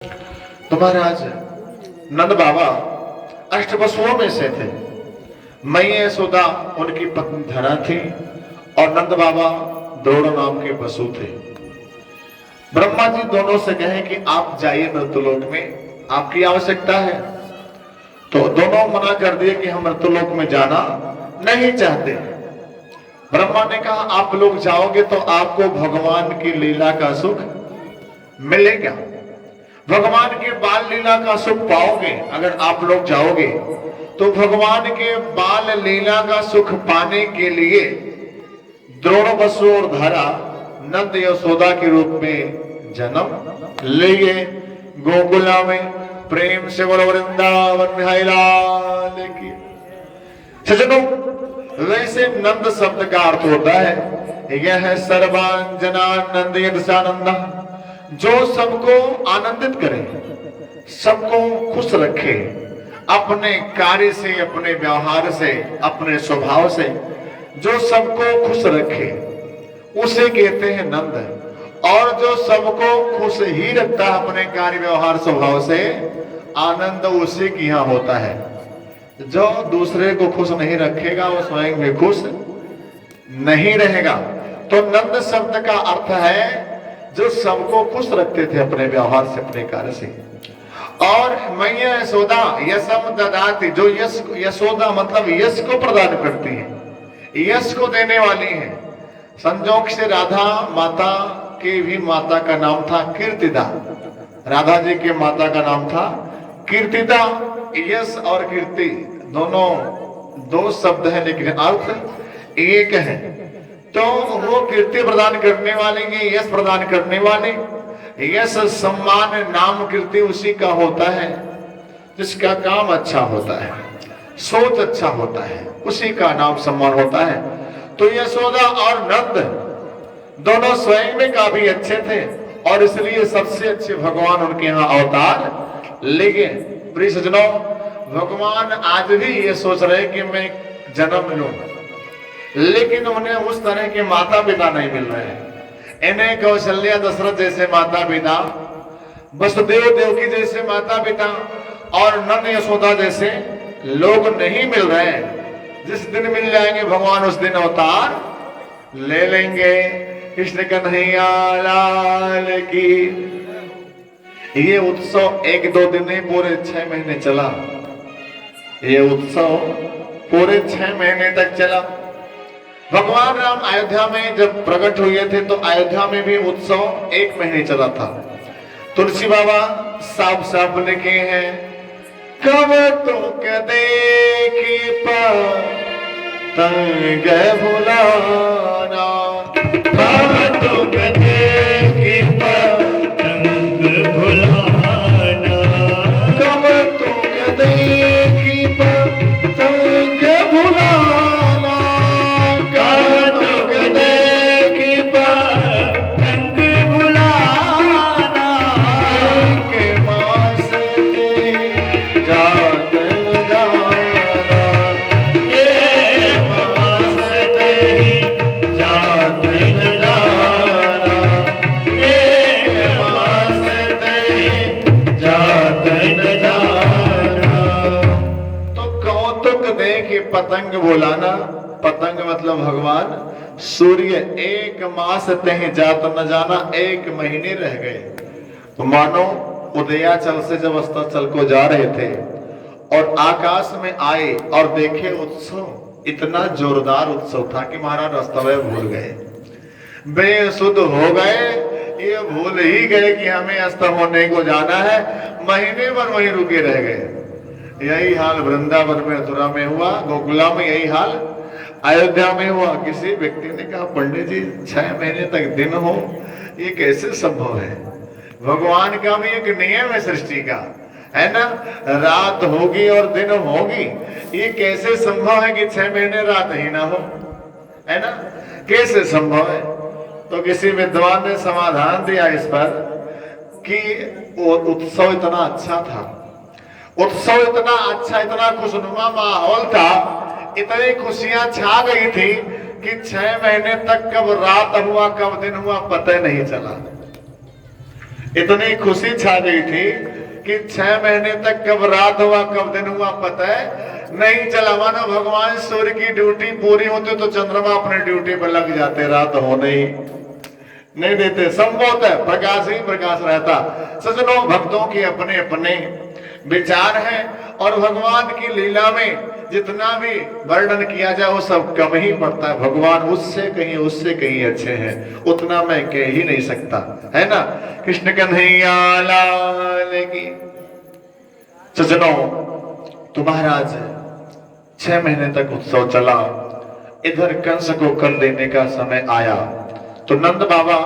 तो महाराज नंद बाबा अष्टवसुओं में से थे। मैया यशोदा उनकी पत्नी धरा थी और नंद बाबा द्रोण नाम के वसु थे। ब्रह्मा जी दोनों से कहे कि आप जाइए मृत्युलोक में, आपकी आवश्यकता है। तो दोनों मना कर दिए कि हम मृत्युलोक में जाना नहीं चाहते। ब्रह्मा ने कहा आप लोग जाओगे तो आपको भगवान की लीला का सुख मिलेगा, भगवान के बाल लीला का सुख पाओगे। अगर आप लोग जाओगे तो भगवान के बाल लीला का सुख पाने के लिए द्रोण वसु और धरा नंद यशोदा के रूप में जन्म लिए गोकुला में। प्रेम से बोलो वृंदावन बिहारी लाल की। सज्जनों, वैसे नंद शब्द का अर्थ होता है यह सर्वांजनानंद यदसानंद, जो सबको आनंदित करे, सबको खुश रखे, अपने कार्य से, अपने व्यवहार से, अपने स्वभाव से जो सबको खुश रखे उसे कहते हैं नंद। और जो सबको खुश ही रखता है अपने कार्य व्यवहार स्वभाव से, आनंद उसी की यहां होता है। जो दूसरे को खुश नहीं रखेगा वो स्वयं भी खुश नहीं रहेगा। तो नंद शब्द का अर्थ है जो सबको खुश रखते थे अपने व्यवहार से, अपने कार्य से। और मैया यशोदा यशम ददाति, जो यश, यशोदा मतलब यश को प्रदान करती है, यश को देने वाली है। संजोग से राधा माता के भी माता का नाम था कीर्तिदा। राधा जी के माता का नाम था कीर्तिदा। यश और कीर्ति दोनों दो शब्द है लेकिन अर्थ एक है। तो वो कीर्ति प्रदान करने वाले, ये यश प्रदान करने वाले। यश सम्मान नाम कीर्ति उसी का होता है जिसका काम अच्छा होता है, सोच अच्छा होता है, उसी का नाम सम्मान होता है। तो यशोदा और नंद दोनों स्वयं में काफी अच्छे थे और इसलिए सबसे अच्छे भगवान उनके यहाँ अवतार ले गए। प्रिय सज्जनों, भगवान आज भी ये सोच रहे कि मैं जन्म लूं, लेकिन उन्हें उस तरह के माता पिता नहीं मिल रहे हैं। इन्हें कौशल्या दशरथ जैसे माता पिता, वसुदेव देवकी जैसे माता पिता और नंद यशोदा जैसे लोग नहीं मिल रहे हैं। जिस दिन मिल जाएंगे भगवान उस दिन अवतार ले लेंगे। कृष्ण कन्हैया लाल की। ये उत्सव एक दो दिन नहीं, पूरे 6 महीने चला। ये उत्सव पूरे 6 महीने तक चला। भगवान राम अयोध्या में जब प्रकट हुए थे तो अयोध्या में भी उत्सव 1 महीने चला था। तुलसी बाबा साफ साफ लिखे हैं, कब तुक देखी पतंग भुलाना, कब तुक देखी पतंग भुलाना, कब तुक देखी पतंग भुलाना, कब तुक देखी पतंग भुलाना, के मास जात जाना, ये मास तेरी जात जाना, ये मास तेरी जात जाना। तो कौतुक देखी पतंग बुलाना, पतंग मतलब भगवान सूर्य, 1 मास तह जात न जाना, 1 महीने रह गए। तो मानो उदयाचल से जब अस्ताचल को जा रहे थे और आकाश में आए और देखे उत्सव, इतना जोरदार उत्सव था कि महाराज रास्ता भूल गए, बेसुध हो गए। ये भूल ही गए कि हमें अस्त होने को जाना है, महीने भर वहीं रुके रह गए। यही हाल वृंदावन में, मथुरा में हुआ, गोकुला में यही हाल अयोध्या में हुआ। किसी व्यक्ति ने कहा पंडित जी 6 महीने तक दिन हो, ये कैसे संभव है? भगवान का भी एक नियम है सृष्टि का, है ना, रात होगी और दिन होगी। ये कैसे संभव है कि 6 महीने रात ही ना हो, है ना, कैसे संभव है? तो किसी विद्वान ने समाधान दिया इस पर कि वो उत्सव इतना अच्छा था, उत्सव इतना अच्छा, इतना खुशनुमा माहौल था, इतनी खुशियां छा गई थी कि 6 महीने तक कब रात हुआ कब दिन हुआ पता नहीं चला। इतनी खुशी छा गई थी कि 6 महीने तक कब रात हुआ कब दिन हुआ पता है नहीं चला। मानो भगवान सूर्य की ड्यूटी पूरी होती तो चंद्रमा अपने ड्यूटी पर लग जाते, रात होने ही नहीं देते। संभव है प्रकाश ही प्रकाश रहता। सजनों, भक्तों के अपने अपने विचार हैं और भगवान की लीला में जितना भी वर्णन किया जाए वो सब कम ही पड़ता है। भगवान उससे कहीं अच्छे हैं, उतना मैं कह ही नहीं सकता, है ना। कृष्ण कन्हैया लाल की। सजनों, तो महाराज 6 महीने तक उत्सव चला। इधर कंस को कर देने का समय आया तो नंद बाबा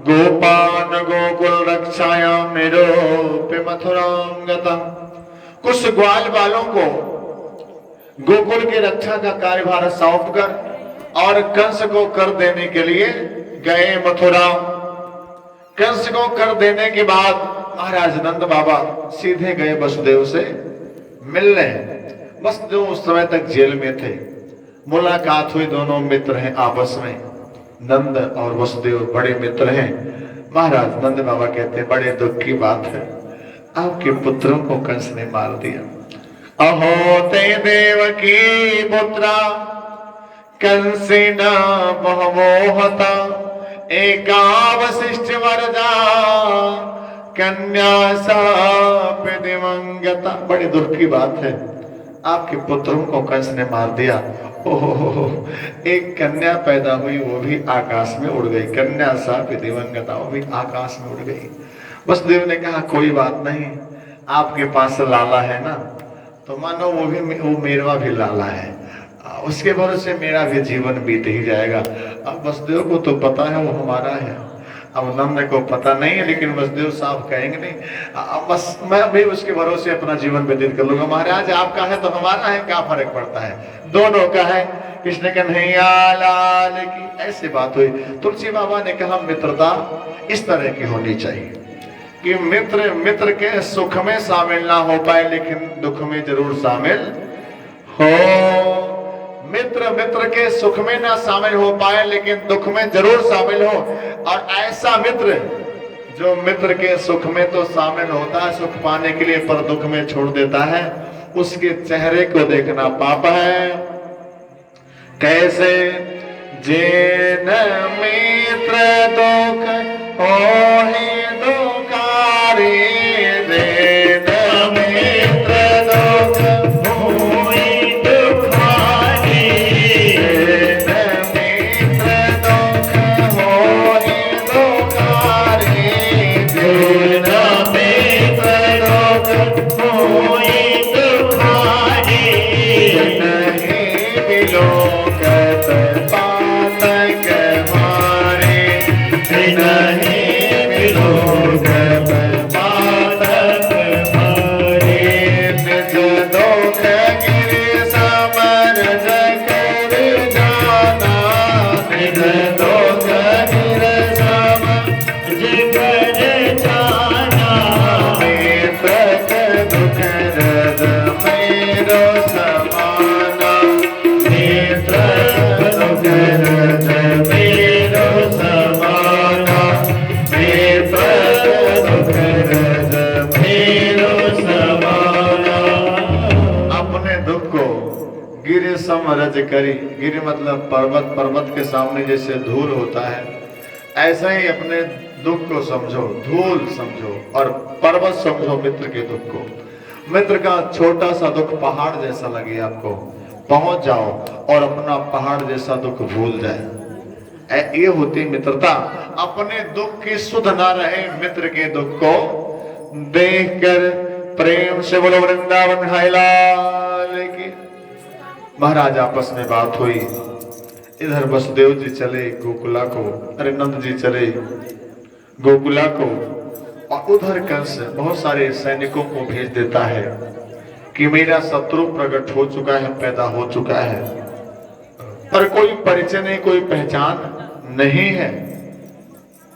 गोपान गोकुल रक्षाया मेरो पे मथुरांगता, कुछ ग्वाल बालों को गोकुल की रक्षा का कार्यभार सौंप कर और कंस को कर देने के लिए गए मथुरा। कंस को कर देने के बाद महाराज नंद बाबा सीधे गए वसुदेव से मिलने। वसुदेव उस समय तक जेल में थे। मुलाकात हुई, दोनों मित्र हैं आपस में। नंद और वसुदेव बड़े मित्र हैं। महाराज नंद बाबा कहते हैं बड़े दुख की बात है, आपके पुत्रों को कंस ने मार दिया। अहो ते देवकी पुत्रा कंसेन बहुमोहता एका वशिष्ठ वरदा कन्या साप दिवंगता। बड़ी दुख की बात है, आपके पुत्रों को कंस ने मार दिया। ओहो, एक कन्या पैदा हुई, वो भी आकाश में उड़ गई। कन्या साप दिवंगता, वो भी आकाश में उड़ गई। वसुदेव ने कहा कोई बात नहीं, आपके पास लाला है ना, तो मानो वो मेरा भी लाला है, उसके भरोसे मेरा भी जीवन बीत ही जाएगा। अब वसुदेव को तो पता है वो हमारा है, अब नंद को पता नहीं है, लेकिन वसुदेव साहब कहेंगे नहीं, बस मैं भी उसके भरोसे अपना जीवन व्यतीत कर लूंगा। महाराज आपका है तो हमारा है, क्या फर्क पड़ता है, दोनों का है। कृष्ण कन्हैया लाल की। ऐसी बात हुई। तुलसी बाबा ने कहा मित्रता इस तरह की होनी चाहिए कि मित्र के सुख में शामिल ना हो पाए लेकिन दुख में जरूर शामिल हो। मित्र के सुख में ना शामिल हो पाए लेकिन दुख में जरूर शामिल हो। और ऐसा मित्र जो मित्र के सुख में तो शामिल होता है सुख पाने के लिए, पर दुख में छोड़ देता है, उसके चेहरे को देखना पाप है। कैसे जिन मित्र दुख हो ही दुखारी, जिन मित्र दुख हो ही दुखारी, जिन मित्र दुख हो ही दुखारी, जिन मित्र दुख हो ही दुखारी, नहीं मिलो समरज करी। गिरि मतलब पर्वत, पर्वत के सामने जैसे धूल होता है, ऐसा ही अपने दुख को समझो, धूल समझो और पर्वत समझो मित्र के दुख को। मित्र का छोटा सा दुख पहाड़ जैसा लगे आपको, पहुंच जाओ और अपना पहाड़ जैसा दुख भूल जाए। ये होती मित्रता। अपने दुख की सुध ना रहे, मित्र के दुख को देखकर प्रेम से बोलो वृंदावन हाइलाल की। महाराज आपस में बात हुई। इधर वसुदेव जी चले गोकुला को, अरे नंद जी चले गोकुला को, और उधर कंस बहुत सारे सैनिकों को भेज देता है कि मेरा शत्रु प्रकट हो चुका है, पैदा हो चुका है, पर कोई परिचय नहीं, कोई पहचान नहीं है।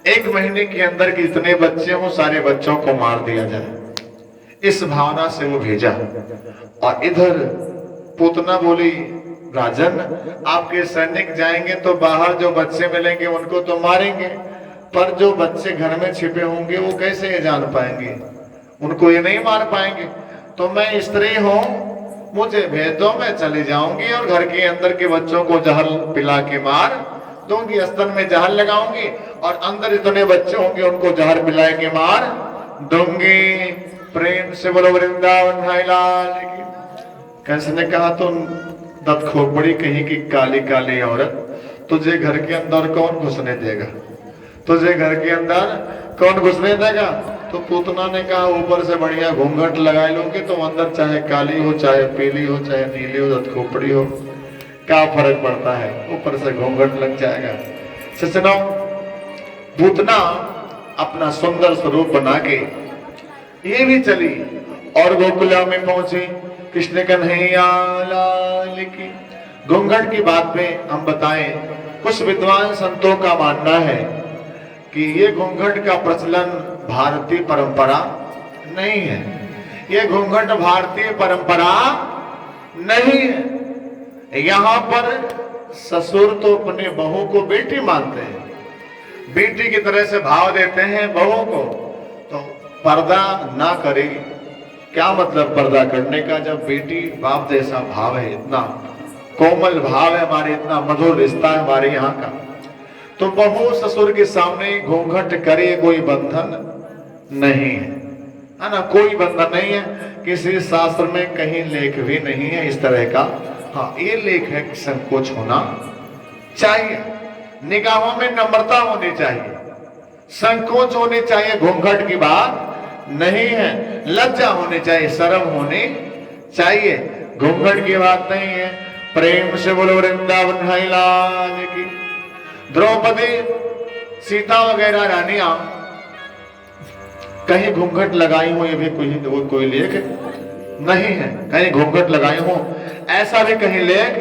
1 महीने के अंदर कितने बच्चे हो सारे बच्चों को मार दिया जाए, इस भावना से वो भेजा। और इधर पूतना बोली राजन आपके सैनिक जाएंगे तो बाहर जो बच्चे मिलेंगे उनको तो मारेंगे, पर जो बच्चे घर में छिपे होंगे वो कैसे ये जान पाएंगे, उनको ये नहीं मार पाएंगे। तो मैं स्त्री हूं, मुझे भेज दो, मैं चली जाऊंगी और घर के अंदर के बच्चों को जहर पिला के मार दूंगी, स्तन में जहर लगाऊंगी और अंदर इतने बच्चे होंगे उनको जहर पिला के मार दूंगी। प्रेम से बोलो वृंदावन भाई लाल की। कंस ने कहा तो दत्त खोपड़ी कहीं की काली काली औरत, तुझे घर के अंदर कौन घुसने देगा, तुझे घर के अंदर कौन घुसने देगा। तो पूतना ने कहा ऊपर से बढ़िया घूंघट लगा लोगे तो अंदर चाहे काली हो, चाहे पीली हो, चाहे नीली हो, दत्त खोपड़ी हो, क्या फर्क पड़ता है, ऊपर से घूंघट लग जाएगा। सजनों, पूतना अपना सुंदर स्वरूप बना के ये भी चली और गोकुला में पहुंची। कृष्ण कन्हैया लाल की। घूंघट की बात में हम बताएं, कुछ विद्वान संतों का मानना है कि ये घूंघट का प्रचलन भारतीय परंपरा नहीं है, ये घूंघट भारतीय परंपरा नहीं है। यहां पर ससुर तो अपने बहू को बेटी मानते हैं, बेटी की तरह से भाव देते हैं बहू को, तो पर्दा ना करे। क्या मतलब पर्दा करने का, जब बेटी बाप जैसा भाव है, इतना कोमल भाव है हमारे, इतना मधुर रिश्ता है हमारे यहाँ का, तो बहू ससुर के सामने घूंघट करे कोई बंधन नहीं है ना, कोई बंधन नहीं है। किसी शास्त्र में कहीं लेख भी नहीं है इस तरह का। हाँ, ये लेख है कि संकोच होना चाहिए, निगाहों में नम्रता होनी चाहिए, संकोच होनी चाहिए, घूंघट की बात नहीं है, लज्जा होनी चाहिए, शर्म होनी चाहिए, घूंघट की बात नहीं है। प्रेम से बोलो वृंदावन भाई लाल की। द्रौपदी, सीता वगैरह रानियां कहीं घूंघट लगाई हो, ये भी कोई लेख नहीं है, कहीं घूंघट लगाई हो ऐसा भी कहीं लेख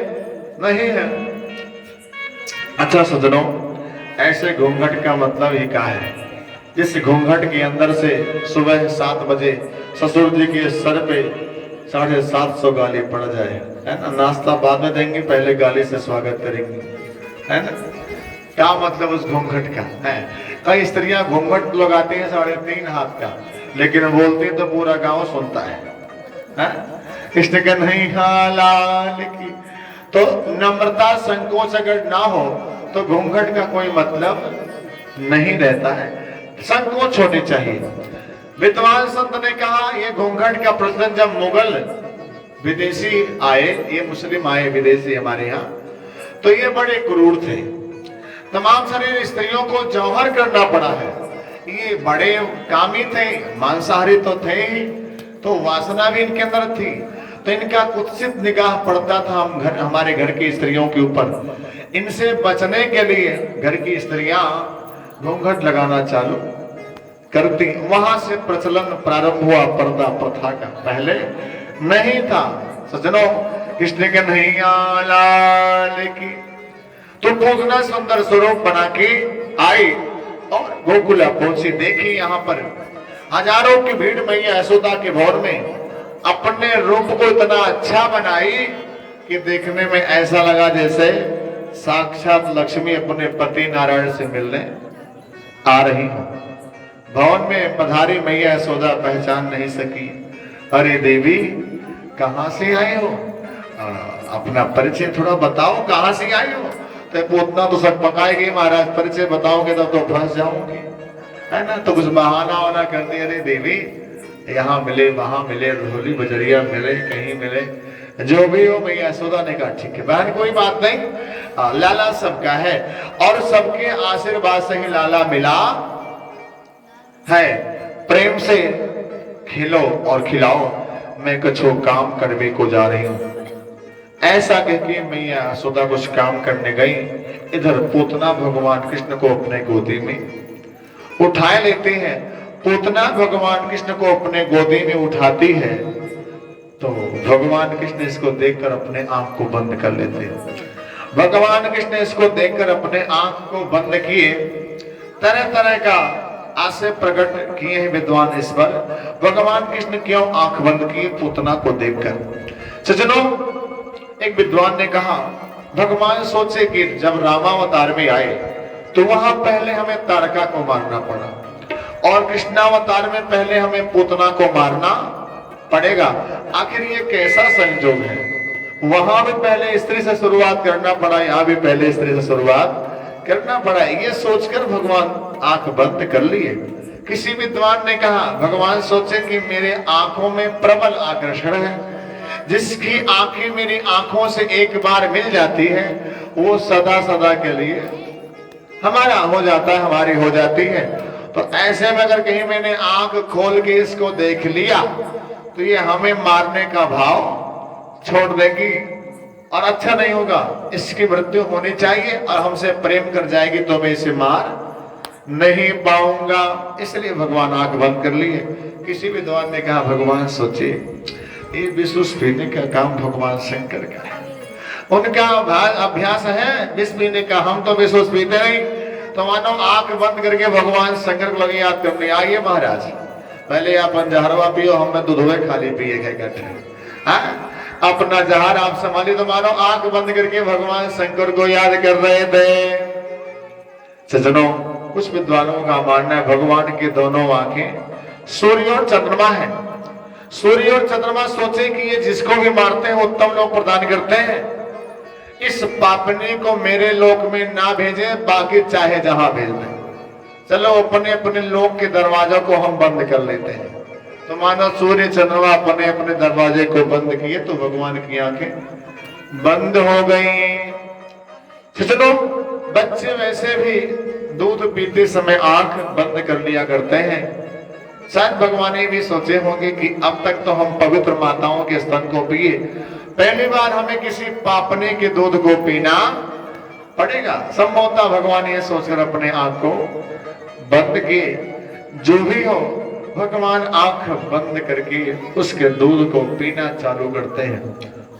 नहीं है। अच्छा सज्जनों, ऐसे घूंघट का मतलब ही क्या है, जिस घूंघट के अंदर से सुबह 7 बजे ससुर जी के सर पे 750 गाली पड़ जाए, है ना, नाश्ता बाद में देंगे, पहले गाली से स्वागत करेंगे, है ना। क्या मतलब उस घूंघट का है। कई स्त्रियां घूंघट लगाती हैं 3.5 हाथ का, लेकिन बोलती तो पूरा गांव सुनता है। कृष्ण कन्हैया लाल की। तो नम्रता संकोच अगर ना हो तो घूंघट का कोई मतलब नहीं रहता है, संकोच होनी चाहिए। विद्वान संत ने कहा ये घूंघट का प्रचलन जब मुगल विदेशी आए, ये मुस्लिम आए विदेशी हमारे यहाँ, तो ये बड़े क्रूर थे, तमाम सारी स्त्रियों को जौहर करना पड़ा है। ये बड़े कामी थे, मांसाहारी तो थे ही, तो वासना भी इनके अंदर थी, तो इनका कुत्सित निगाह पड़ता था हमारे घर की स्त्रियों के ऊपर। इनसे बचने के लिए घर की स्त्रियां घूंघट लगाना चालू करती, वहां से प्रचलन प्रारंभ हुआ पर्दा प्रथा का, पहले नहीं था। सज्जनों, कृष्ण कन्हैया लाल की। तो पूतना सुंदर स्वरूप बना के आई और गोकुला पहुंची। देखी यहाँ पर हजारों की भीड़ मैया यशोदा के भवन में अपने रूप को इतना अच्छा बनाई कि देखने में ऐसा लगा जैसे साक्षात लक्ष्मी अपने पति नारायण से मिलने आ रही हो। भवन में पधारी मैया यशोदा पहचान नहीं सकी। अरे देवी, कहां से आए हो, अपना परिचय थोड़ा बताओ, कहां से आई हो। तो पूतना तो सब पकाएगी, महाराज परिचय बताओगे तब तो फंस जाऊंगी, है ना। तो कुछ बहाना वाना कर दिया, अरे देवी यहाँ मिले, वहां मिले, ढोली बजरिया मिले, कहीं मिले, जो भी हो। मैया यशोदा ने कहा ठीक है बहन, कोई बात नहीं, लाला सबका है और सबके आशीर्वाद से ही लाला मिला है। प्रेम से खिलो और खिलाओ, मैं कुछ काम करने को जा रही हूँ। ऐसा कहकर मैया यशोदा कुछ काम करने गई। इधर पूतना भगवान कृष्ण को अपने गोदी में उठाए लेते हैं। पूतना भगवान कृष्ण को अपने गोदी में उठाती है तो भगवान कृष्ण इसको देखकर अपने आंख को बंद कर लेते हैं। भगवान कृष्ण इसको देखकर अपने आंख को बंद किए, तरह तरह का आशय प्रकट किए हैं विद्वान इस पर। भगवान कृष्ण क्यों आंख बंद किए पूतना को देखकर। सज्जनों, एक विद्वान ने कहा भगवान सोचे कि जब रामावतार में आए तो वहां पहले हमें तारका को मारना पड़ा और कृष्णावतार में पहले हमें पूतना को मारना पड़ेगा। आखिर ये कैसा संयोग है? वहां भी पहले स्त्री से शुरुआत करना पड़ा, यहां भी पहले स्त्री से शुरुआत करना पड़ा। ये सोचकर भगवान आंख बंद कर लिए। किसी विद्वान ने कहा, भगवान सोचे कि मेरे आंखों में प्रबल आकर्षण है, जिसकी आंखें मेरी आंखों से एक बार मिल जाती है वो सदा सदा के लिए हमारा हो जाता है, हमारी हो जाती है। तो ऐसे में अगर कहीं मैंने आंख खोल के इसको देख लिया तो ये हमें मारने का भाव छोड़ देगी और अच्छा नहीं होगा, इसकी मृत्यु होनी चाहिए और हमसे प्रेम कर जाएगी तो मैं इसे मार नहीं पाऊंगा। इसलिए भगवान आंख बंद कर लिए। किसी विद्वान ने कहा, भगवान सोचे ये विष पीने का काम भगवान शंकर का है, उनका अभ्यास है विष पीने का, हम तो विष पीते नहीं। तो मानो आंख बंद करके भगवान शंकर को लगे याद करने, आइए महाराज पहले आप जहरवा पियो, हमें दूधवे खाली पिए इकट्ठे, अपना जहर आप संभालिए। तो मानो आंख बंद करके भगवान शंकर को याद कर रहे थे। सज्जनों, कुछ विद्वानों का मानना है भगवान की दोनों आंखें सूर्य और चंद्रमा है। सूर्य और चंद्रमा सोचे कि ये जिसको भी मारते हैं उत्तम लोक प्रदान करते हैं, इस पापनी को मेरे लोक में ना भेजे, बाकी चाहे जहां भेज दें, चलो अपने अपने लोक के दरवाजों को हम बंद कर लेते हैं। तो मानो सूर्य चंद्रमा अपने अपने दरवाजे को बंद किए तो भगवान की आंखें बंद हो गई। चलो, बच्चे वैसे भी दूध पीते समय आंख बंद कर लिया करते हैं। शायद भगवान ये भी सोचे होंगे कि अब तक तो हम पवित्र माताओं के स्तन को पिए, पहली बार हमें किसी पापने के दूध को पीना पड़ेगा। संभवतः भगवान ये सोचकर अपने आंख को बंद किए। जो भी हो, भगवान आंख बंद करके उसके दूध को पीना चालू करते हैं।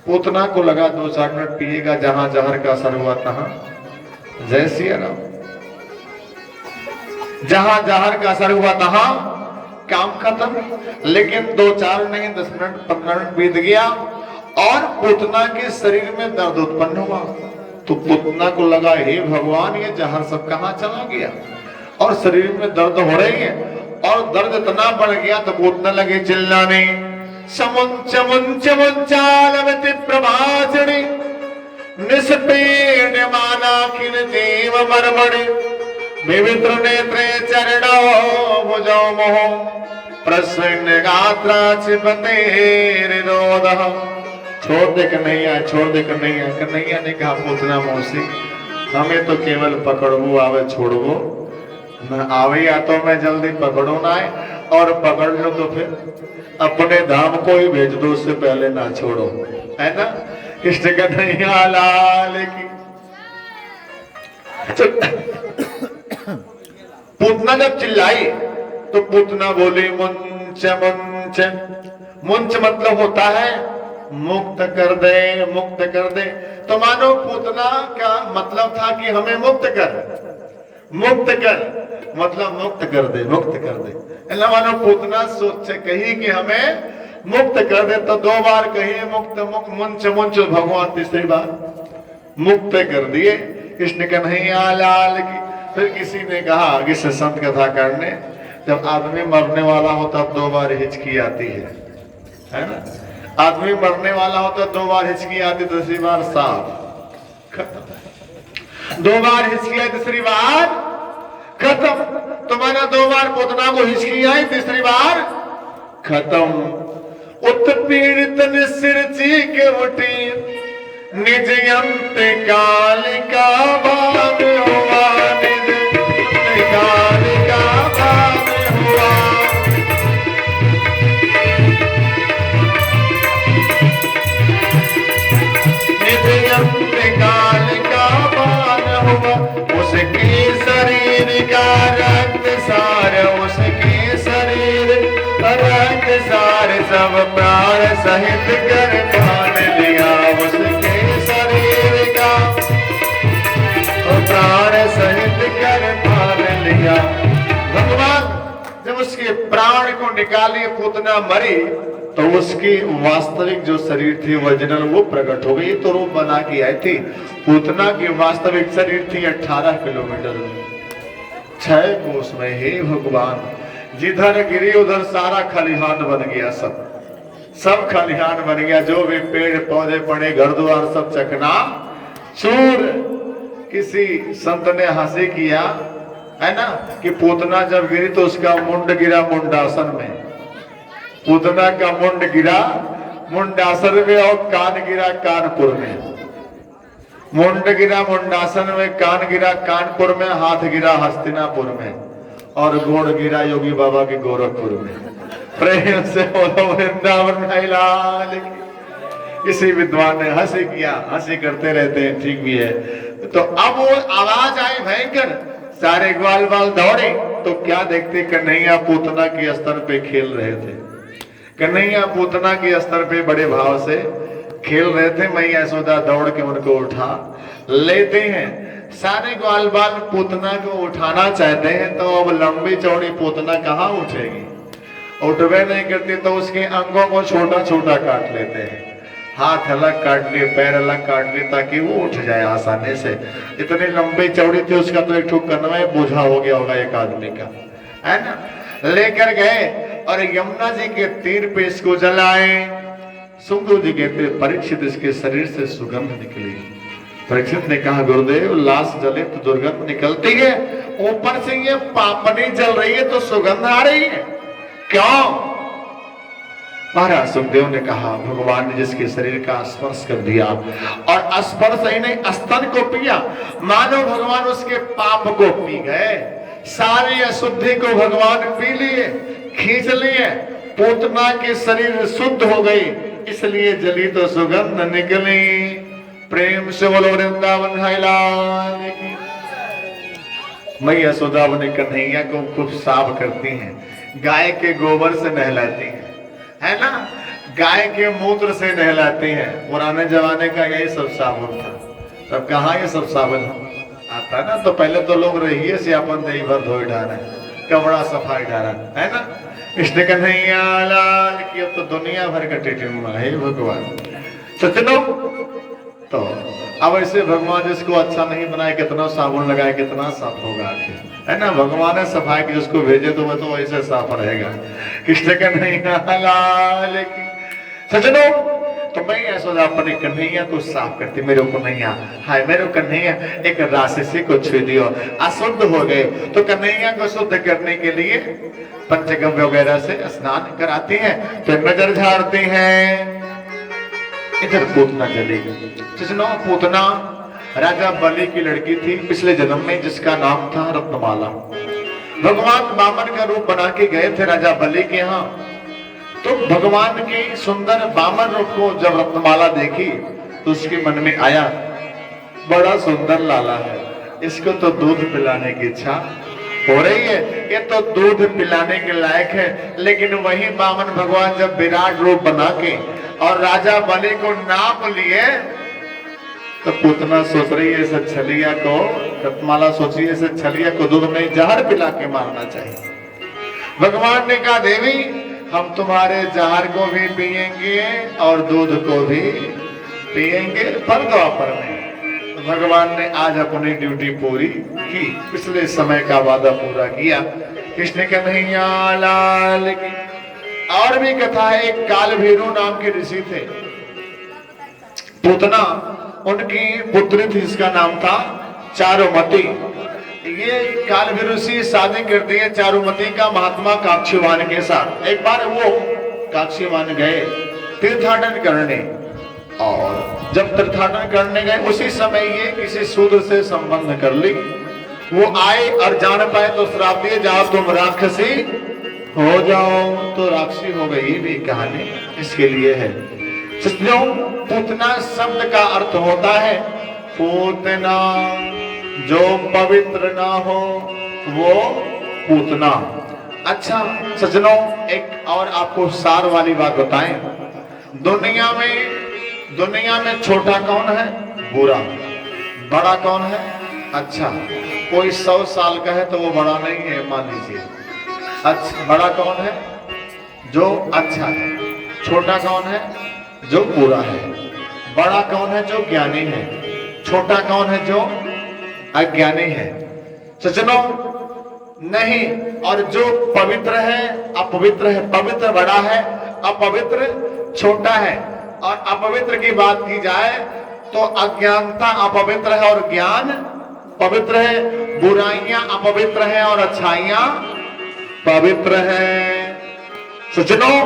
पूतना को लगा 2-4 मिनट पिएगा, जहां जहर का असर हुआ तहां जय सिया राम, जहां जहर का असर हुआ तहां काम खत्म। लेकिन 2-4 नहीं 10 मिनट 15 मिनट बीत गया और पूतना के शरीर में दर्द उत्पन्न हुआ। तो पूतना को लगा, हे भगवान ये जहर सब कहां चला गया, और शरीर में दर्द हो रही है और दर्द इतना बढ़ गया तो पूतना लगे चिल्लाने, समुंच मुंच मुंचालवति प्रभासणी निस्पीड मानाखिल जीव मरमणि विवित्र नेत्रे चरणो भुजो मोह प्रसन्न गात्रा छिपते रोदह। छोड़ दे कन्हैया, छोड़ दे कन्हैया। कन्हैया ने कहा, पूतना मौसी हमें तो केवल पकड़वो आवे, छोड़वो न आवे, या तो मैं जल्दी पकड़ो ना आए, और पकड़ लो तो फिर अपने धाम को ही भेज दो, उससे पहले ना छोड़ो, है ना। कृष्ण कन्हैया लाल की। पूतना जब चिल्लाई तो पूतना बोली, मुंच मुंच। मुंच मतलब होता है मुक्त कर दे, मुक्त कर दे। तो मानो पूतना का मतलब था कि हमें मुक्त कर, मुक्त कर मतलब मुक्त कर दे, मुक्त कर दे। मानो पूतना सोच कही कि हमें मुक्त कर दे, तो 2 बार कही मुक्त मुक्त मुंच मुंच, भगवान तीसरी बार मुक्त कर दिए। कृष्ण कन्हैया लाल की। फिर किसी ने कहा कि संत कथा करने, जब आदमी मरने वाला होता 2 बार हिचकी आती है ना। आदमी मरने वाला होता 2 बार हिचकी आती, दूसरी बार साफ खत्म। 2 बार हिचकी आई, तीसरी बार खत्म। तो मैंने 2 बार पूतना को हिचकी आई, तीसरी बार खत्म। उत्पीड़ित सिर चीख उठी, निज अंत काल का भाग हुआ, निज काल का भाग हुआ। निज अंत काल का भाग हुआ, उसके शरीर का रक्त सार, उसके शरीर रक्त सार सब प्राण सहित कर मान लिया, उसके शरीर का प्राण सहित कर मान लिया। भगवान जब उसके प्राण को निकाली, पूतना मरी, तो उसकी वास्तविक जो शरीर थी ओरिजिनल वो प्रकट हो गई। तो रूप बना के आई थी। पूतना की वास्तविक शरीर थी 18 किलोमीटर क्षय कोष में हे भगवान, जिधर गिरी उधर सारा खलिहान बन गया, सब खलिहान बन गया। जो भी पेड़ पौधे पड़े, घर द्वार सब चकना चूर। किसी संत ने हंसी किया है ना कि पूतना जब गिरी तो उसका मुंड गिरा मुंडासन में, पूतना का मुंड गिरा मुंडासन में और कान गिरा कानपुर में। मुंड गिरा मुंडासन में, कान गिरा कानपुर में, हाथ गिरा हस्तिनापुर में और गोड़ गिरा योगी बाबा के गोरखपुर में। प्रेम से बोलो वृंदावन लाल की। किसी विद्वान ने हंसी किया, हंसी करते रहते हैं, ठीक भी है। तो अब वो आवाज आई भयंकर, सारे ग्वाल बाल दौड़े तो क्या देखते, कन्हैया पूतना के स्तर पे खेल रहे थे। कन्हैया पूतना के स्तर पे बड़े भाव से खेल रहे थे। मैया यशोदा दौड़ के उनको उठा लेते हैं। सारे ग्वाल बाल पूतना को उठाना चाहते हैं तो अब लंबी चौड़ी पूतना कहाँ उठेगी, उठवे नहीं करती तो उसके अंगों को छोटा छोटा काट लेते हैं। हाथ अलग काट लिए, पैर अलग काट लिए ताकि वो उठ जाए आसानी से। इतनी लंबी चौड़ी थी उसका तो एक ठो कन्वे बोझा हो गया होगा एक आदमी का, है ना। लेकर गए और यमुना जी के तीर पे इसको जलाए। सुखदेव जी कहते परीक्षित इसके शरीर से सुगंध निकली। परीक्षित ने कहा गुरुदेव लाश जले तो दुर्गंध निकलती है, ऊपर से ये पापनी जल रही है तो सुगंध आ रही है, क्यों? महाराज सुखदेव ने कहा भगवान ने जिसके शरीर का स्पर्श कर दिया और स्पर्श ही नहीं स्तन को पिया, मानो भगवान उसके पाप को पी गए। सारी अशुद्धि को भगवान पी लिए, खींच लिए। पूतना के शरीर शुद्ध हो गई, इसलिए जली तो सुगंध निकली। प्रेम से बोलो वृंदावन लाल की। मैया यशोदा अपने कन्हैया को खूब साफ करती हैं, गाय के गोबर से नहलाती हैं, है ना, गाय के मूत्र से नहलाती हैं। पुराने जमाने का यही सब साबुन था, तब कहाँ ये सब साबुन आता ना। तो पहले तो लोग रहिए से अपन दही भर धोई डाला, कपड़ा सफाई डाला, है ना। इसने कन्हैया लाल की। अब तो दुनिया भर का टिटिम्मा है भगवान सचनो। तो अब ऐसे भगवान जिसको अच्छा नहीं बनाए, कितना साबुन लगाए कितना साफ होगा आखिर, है ना। भगवान ने सफाई की, जिसको भेजे तो वह तो वैसे साफ रहेगा। कृष्ण कन्हैया लाल की। सजनो तो मैं यशोदा अपने कन्हैया को साफ करती। मेरे कन्हैया, हाय मेरे कन्हैया एक राक्षसी को छू दियो, अशुद्ध हो गए, तो कन्हैया को शुद्ध करने के लिए पंचगव्य वगैरह से स्नान कराती हैं, तो नजर झाड़ती हैं। इधर पूतना चली। पूतना राजा बलि की लड़की थी पिछले जन्म में, जिसका नाम था रत्नमाला। भगवान बामन का रूप बना के गए थे राजा बलि के यहाँ। तो भगवान की सुंदर बामन रूप को जब रत्नमाला देखी तो उसके मन में आया बड़ा सुंदर लाला है, इसको तो दूध पिलाने की इच्छा हो रही है, ये तो दूध पिलाने के लायक है। लेकिन वही बामन भगवान जब विराट रूप बना के और राजा बलि को नाप लिए तो पूतना सोच रही है इसे छलिया को, रत्नमाला सोची इसे छलिया को दूध में जहर पिला के मारना चाहिए। भगवान ने कहा देवी हम तुम्हारे जहर को भी पिएंगे और दूध को भी पिएंगे, पर द्वापर में। तो भगवान ने आज अपनी ड्यूटी पूरी की, पिछले समय का वादा पूरा किया। कृष्ण कन्हैया लाल की। और भी कथा है, एक कालभैरव नाम के ऋषि थे। पूतना उनकी पुत्री थी, जिसका नाम था चारुमती। ये कालभैरव ऋषि शादी करती है चारुमती का महात्मा काक्षीवान के साथ। एक बार वो काक्षीवान गए तीर्थाटन करने, और जब तीर्थाटन करने गए उसी समय ये किसी शूद्र से संबंध कर ली। वो आए और जान पाए तो श्राप दिए, जाओ तुम राक्षसी हो जाओ, तो राक्षसी हो गई। भी कहानी इसके लिए है। पूतना शब्द का अर्थ होता है पूतना, जो पवित्र ना हो वो पूतना। अच्छा सज्जनों, एक और आपको सार वाली बात बताएं। दुनिया में छोटा कौन है? बुरा। बड़ा कौन है? अच्छा। कोई 100 साल का है तो वो बड़ा नहीं है, मान लीजिए। अच्छा, बड़ा कौन है? जो अच्छा है। छोटा कौन है? जो बुरा है। बड़ा कौन है? जो ज्ञानी है। छोटा कौन है? जो अज्ञानी है। सज्जनों, नहीं, और जो पवित्र है अपवित्र है, पवित्र बड़ा है अपवित्र छोटा है। और अपवित्र की बात की जाए तो अज्ञानता अपवित्र है और ज्ञान पवित्र है, बुराइयां अपवित्र है और अच्छाइयां पवित्र है। सज्जनों,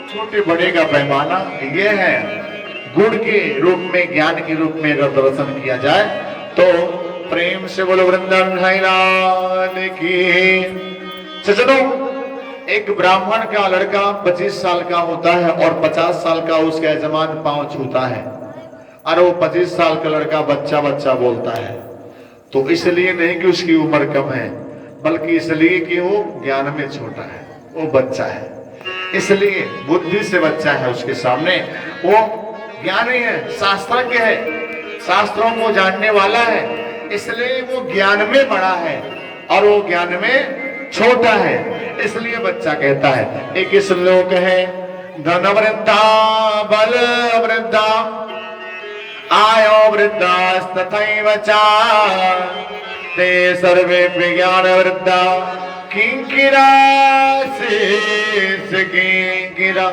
छोटे बड़े का पैमाना यह है। गुण के रूप में, ज्ञान के रूप में अगर दर्शन किया जाए तो प्रेम से बोलो वृंदावन लाल की। सज्जनों, एक ब्राह्मण का लड़का 25 साल का होता है और 50 साल का उसका यजमान पांव छूता है, और वो 25 साल का लड़का बच्चा बच्चा बोलता है। तो इसलिए नहीं कि उसकी उम्र कम है, बल्कि इसलिए कि वो ज्ञान में छोटा है, वो बच्चा है, इसलिए बुद्धि से बच्चा है उसके सामने। वो ज्ञानी है, शास्त्रज्ञ है, शास्त्रों को जानने वाला है, इसलिए वो ज्ञान में बड़ा है और वो ज्ञान में छोटा है, इसलिए बच्चा कहता है। एक श्लोक है, धन वृद्धा बल वृद्धा आयो वृद्धास्तथैव च ते सर्वे ज्ञान वृद्धा किंकिरा शेष किंकिरा।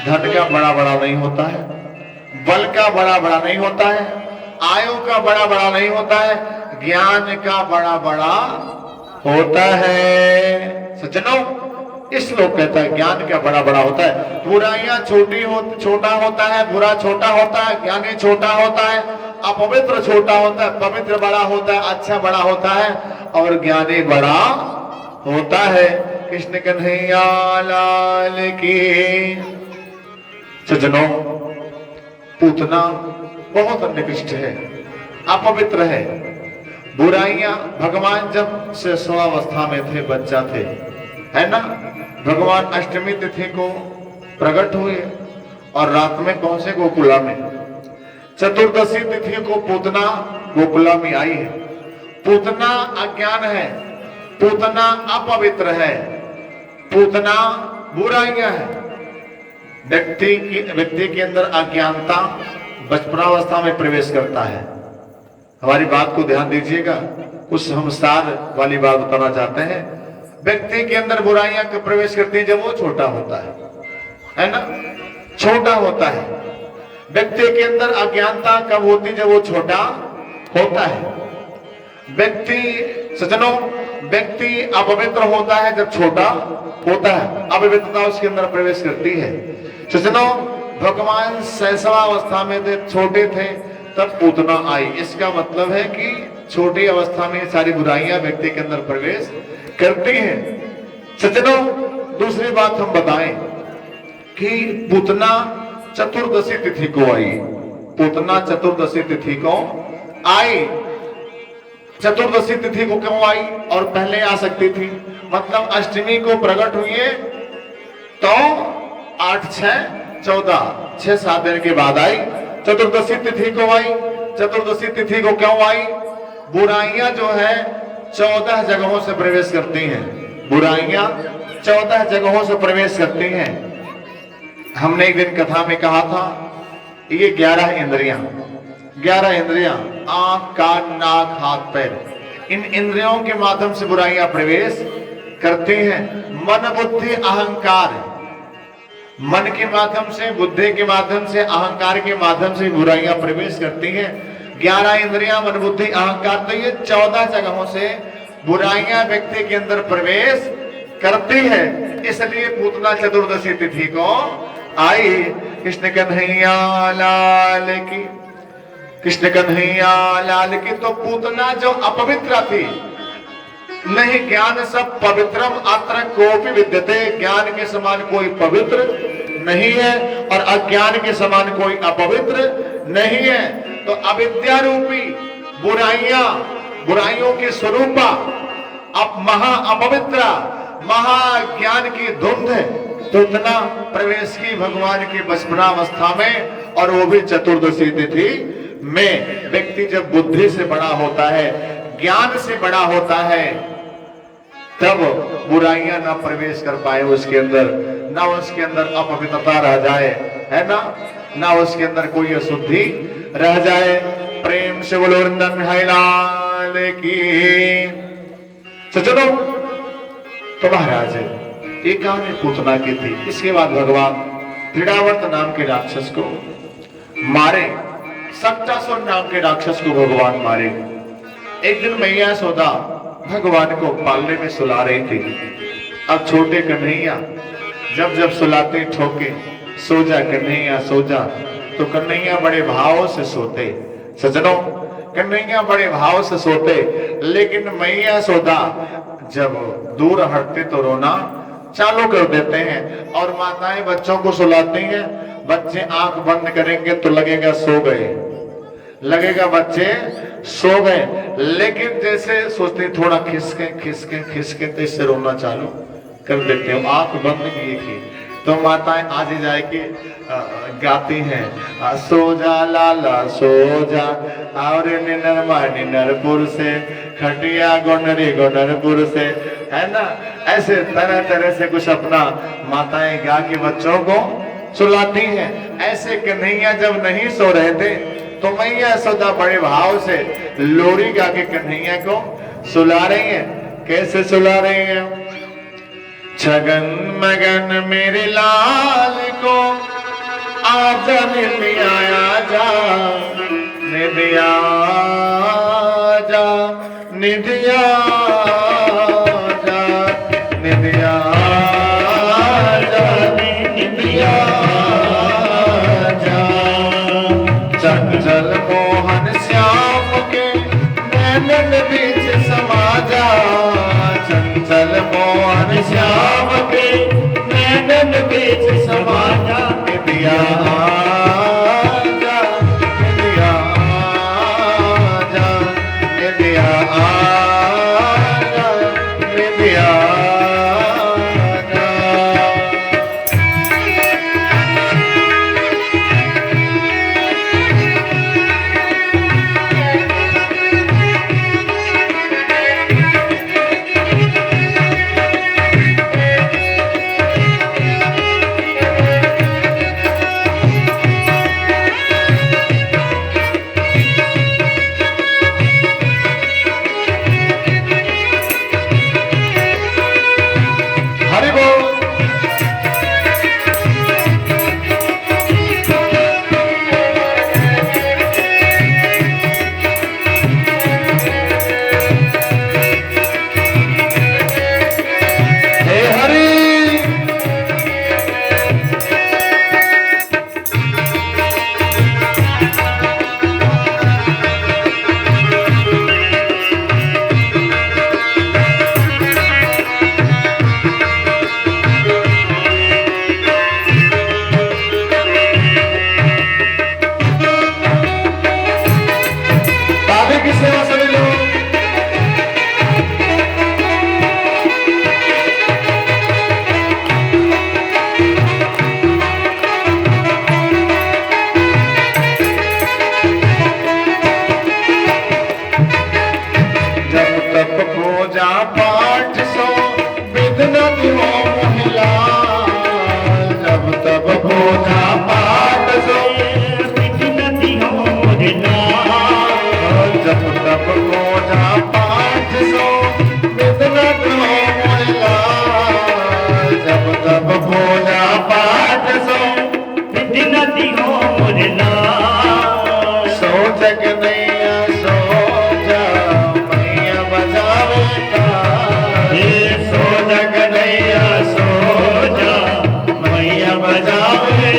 धन का बड़ा बड़ा नहीं होता है, बल का बड़ा बड़ा नहीं होता है, आयु का बड़ा बड़ा नहीं होता है, ज्ञान का बड़ा बड़ा होता है। सज्जनों, इस लोग कहता है ज्ञान का बड़ा बड़ा होता है। बुराइयां छोटा होता है, बुरा छोटा होता है, ज्ञानी छोटा होता है, अपवित्र छोटा होता है, पवित्र बड़ा होता है, अच्छा बड़ा होता है और ज्ञानी बड़ा होता है। कृष्ण कन्हैया लाल की। सज्जनों, पूतना बहुत निकृष्ट है, अपवित्र है। बुराइयां, भगवान जब शिशुअवस्था में थे, बच्चा थे, है ना, भगवान अष्टमी तिथि को प्रकट हुए और रात में पहुंचे गोकुला में। चतुर्दशी तिथि को पूतना गोकुला में आई है। पूतना अज्ञान है, पूतना अपवित्र है, पूतना बुराइयां है। व्यक्ति के अंदर अज्ञानता बचपनावस्था में प्रवेश करता है। हमारी बात को ध्यान दीजिएगा, कुछ हम सार वाली बात बताना चाहते हैं। व्यक्ति के अंदर बुराइयां कब प्रवेश करती है? जब वो छोटा होता है ना, छोटा होता है। व्यक्ति के अंदर अज्ञानता कब होती? जब वो छोटा होता है। सज्जनों, व्यक्ति अपवित्र होता है जब छोटा होता है, अपवित्रता उसके अंदर प्रवेश करती है। सज्जनों, भगवान शैशवावस्था में थे, छोटे थे, तब पूतना आई। इसका मतलब है कि छोटी अवस्था में सारी बुराइयां व्यक्ति के अंदर प्रवेश करती हैं। सज्जनों, दूसरी बात हम बताएं कि पूतना चतुर्दशी तिथि को आई। पूतना चतुर्दशी तिथि को आई। चतुर्दशी तिथि को क्यों आई और पहले आ सकती थी? मतलब अष्टमी को प्रकट हुई तो 8, 6, 14, 6-7 दिन के बाद आई। चतुर्दशी तिथि को आई। चतुर्दशी तिथि को क्यों आई? बुराइयां जो है 14 जगहों से प्रवेश करती हैं। बुराइयां 14 जगहों से प्रवेश करती हैं। हमने एक दिन कथा में कहा था, ये 11 इंद्रियां, 11 इंद्रियां, आंख, कान, नाक, हाथ, पैर, इन इंद्रियों के माध्यम से बुराइयां प्रवेश करती हैं। मन, बुद्धि, अहंकार, मन के माध्यम से, बुद्धि के माध्यम से, अहंकार के माध्यम से बुराइयां प्रवेश करती हैं। 11 इंद्रियां, मन, बुद्धि, अहंकार, तो ये 14 जगहों से बुराइयां व्यक्ति के अंदर प्रवेश करती है। इसलिए पूतना चतुर्दशी तिथि को आई। कृष्ण कन्हैया लाल की। कृष्ण कन्हैया लाल की। तो पूतना जो अपवित्र थी, नहीं, ज्ञान सब पवित्रम अत्र कोपि विद्यते। ज्ञान के समान कोई पवित्र नहीं है और अज्ञान के समान कोई अपवित्र नहीं है। तो अविद्या रूपी बुराइयां, बुराइयों की स्वरूपा, अब महा अपवित्र, महाज्ञान की धुंध पूतना प्रवेश की भगवान की बचपनावस्था में, और वो भी चतुर्दशी तिथि में। व्यक्ति जब बुद्धि से बड़ा होता है, ज्ञान से बड़ा होता है, तब बुराइयां ना प्रवेश कर पाए उसके अंदर, ना उसके अंदर अपवित्रता रह जाए, है ना उसके अंदर कोई अशुद्धि रह जाए। प्रेम से बोलो वृंदावन लाल की। सज्जनों, तो महाराज एक कहानी पूतना की थी। इसके बाद भगवान त्रिडावर्त नाम के राक्षस को मारे, सक्टासुर नाम के राक्षस को भगवान मारे। एक दिन मैया यशोदा भगवान को पालने में सुला रही थी। अब छोटे कन्हैया जब जब सुलाते ठोके, सो जा कन्हैया सो जा, तो कन्हैया बड़े भाव से सोते। सज्जनों, कन्हैया बड़े भाव से सोते, लेकिन मैया यशोदा जब दूर हटते तो रोना चालू कर देते हैं। और माताएं बच्चों को सुलाती हैं, बच्चे आंख बंद करेंगे तो लगेगा सो गए, लगेगा बच्चे सो गए, लेकिन जैसे सोचते थोड़ा खिसके खिसके खिसके तो इससे रोना चालू कर देते हो। आंख बंद की थी तो माताएं आज जाके गाती हैं, सो जा लाला सो जा, और निनरपुर से खटिया गोनरी गोनरपुर से, है ना। ऐसे तरह तरह से कुछ अपना माताएं गा के बच्चों को सुलाती हैं। ऐसे कन्हैया जब नहीं सो रहे थे तो मैया यशोदा बड़े भाव से लोरी गा के कन्हैया को सुला रही हैं। कैसे सुला रही हैं? छगन मगन मेरे लाल को आजा निधिया जा, निधिया जा, निधिया जा, निधिया जा, निधिया जा। चंचल मोहन श्याम के नैनन बीच समा जा, चंचल मोहन श्याम के नैनन बीच समा जा, निधिया जा, निधिया जा, निधिया जा, निधिया जा। बजावे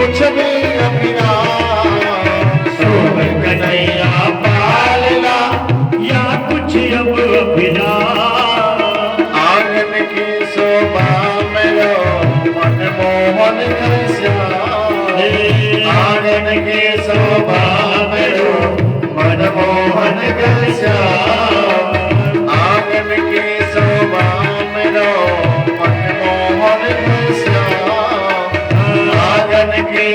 कुछ भी अभिराम सोम कन्हैया पालना या कुछ अब अभिराम आंगन की शोभा में लो मनमोहन घनश्याम आंगन की शोभा में लो मनमोहन घनश्याम आंगन की शोभा में लो मनमोहन घनश्याम आंगन की